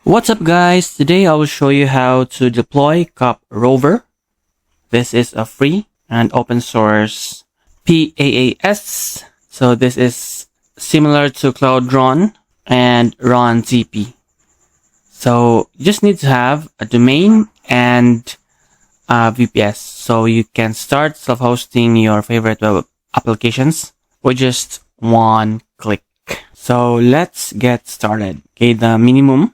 What's up guys, today I will show you how to deploy CapRover. This is a free and open source PaaS. So this is similar to Cloud Run and Run TP. So you just need to have a domain and a VPS. So you can start self-hosting your favorite web applications with just one click. So let's get started. Okay, the minimum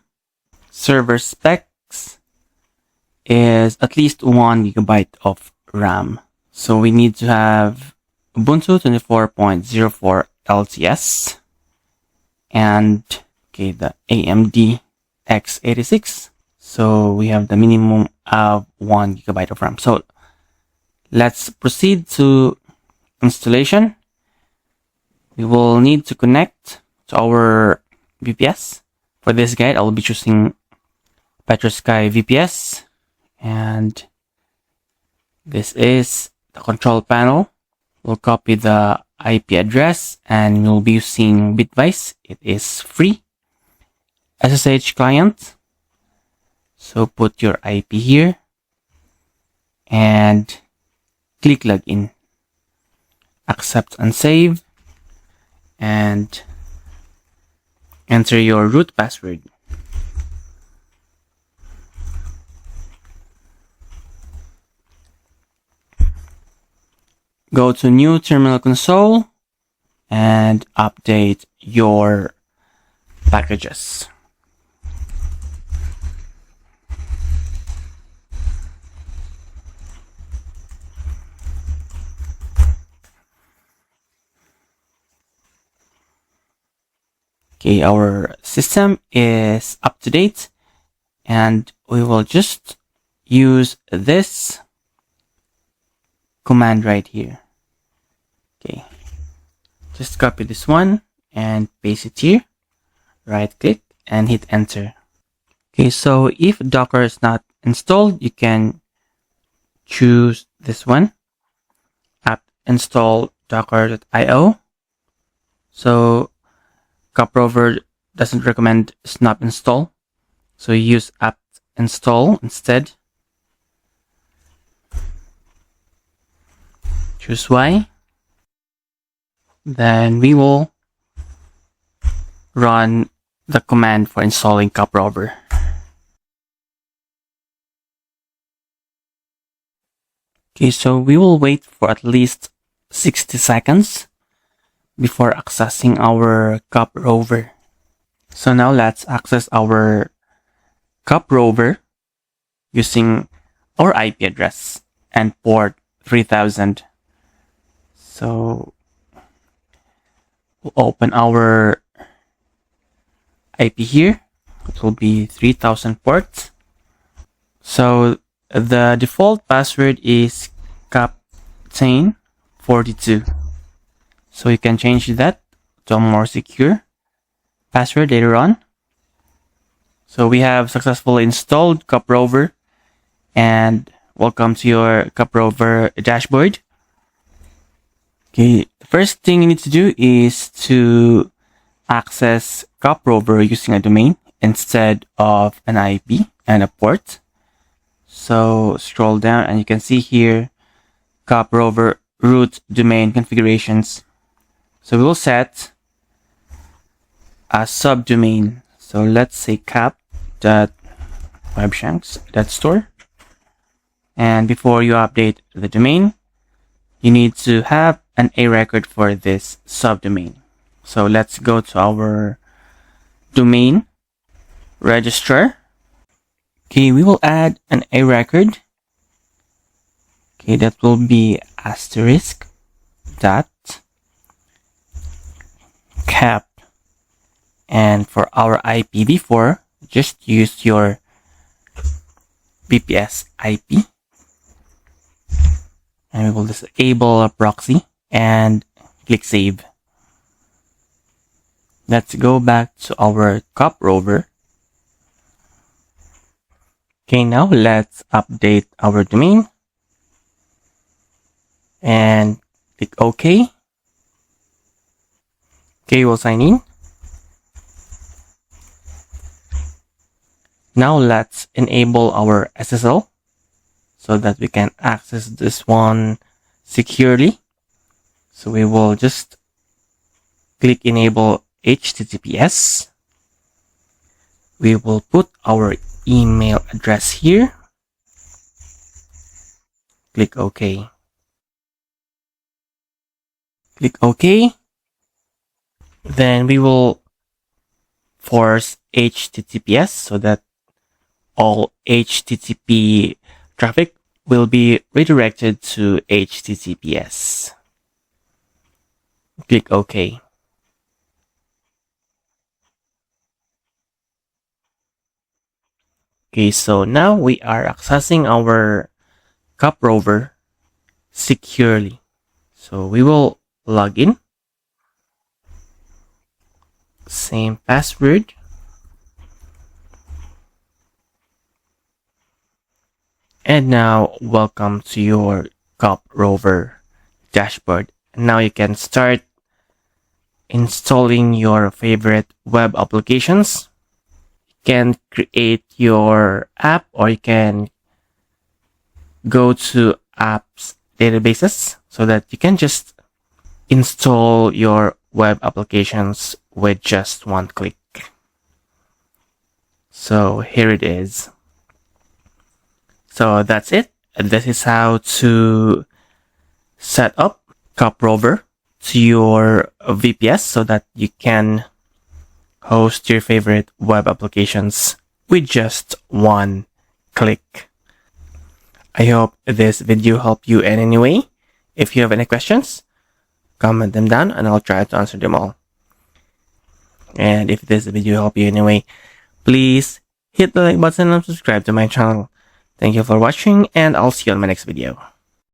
server specs is at least 1 gigabyte of RAM. So we need to have Ubuntu 24.04 LTS and the AMD x86. So we have the minimum of 1 gigabyte of RAM. So let's proceed to installation. We will need to connect to our VPS. For this guide, I will be choosing Petrosky VPS, and this is the control panel. We'll copy the IP address and we'll be using Bitwise. It is free. SSH client. So put your IP here and click login. Accept and save and enter your root password. Go to new terminal console and update your packages. Okay, our system is up to date and we will just use this command right here. Okay, just copy this one and paste it here. Right click and hit enter. Okay, so if Docker is not installed, you can choose this one, apt install docker.io. So CapRover doesn't recommend snap install, so use apt install instead. Choose Y. Then we will run the command for installing CapRover. Okay, so we will wait for at least 60 seconds before accessing our CapRover. So now let's access our CapRover using our IP address and port 3000. So we'll open our IP here. It will be 3000 ports. So the default password is captain42. So you can change that to a more secure password later on. So we have successfully installed CapRover and welcome to your CapRover dashboard. Okay, the first thing you need to do is to access CapRover using a domain instead of an IP and a port. So scroll down and you can see here CapRover root domain configurations. So we will set a subdomain. So let's say cap.webshanks.store. And before you update the domain, you need to have an A record for this subdomain. So let's go to our domain registrar. Okay, we will add an A record. Okay, that will be asterisk dot cap. And for our IPv4, just use your VPS IP. And we will disable a proxy and click save. Let's go back to our CapRover. Okay, now let's update our domain and click OK. Okay, we'll sign in. Now let's enable our SSL so that we can access this one securely. So we will just click enable HTTPS. We will put our email address here. Click OK. Click OK. Then we will force HTTPS so that all HTTP traffic will be redirected to HTTPS. Click OK. Okay, so now we are accessing our CapRover securely. So we will log in. Same password. And now welcome to your CapRover dashboard. Now you can start installing your favorite web applications. You can create your app, or you can go to apps databases so that you can just install your web applications with just one click. So here it is. So that's it. This is how to set up CapRover to your VPS so that you can host your favorite web applications with just one click. I hope this video helped you in any way. If you have any questions, comment them down and I'll try to answer them all. And if this video helped you in any way, please hit the like button and subscribe to my channel. Thank you for watching, and I'll see you on my next video.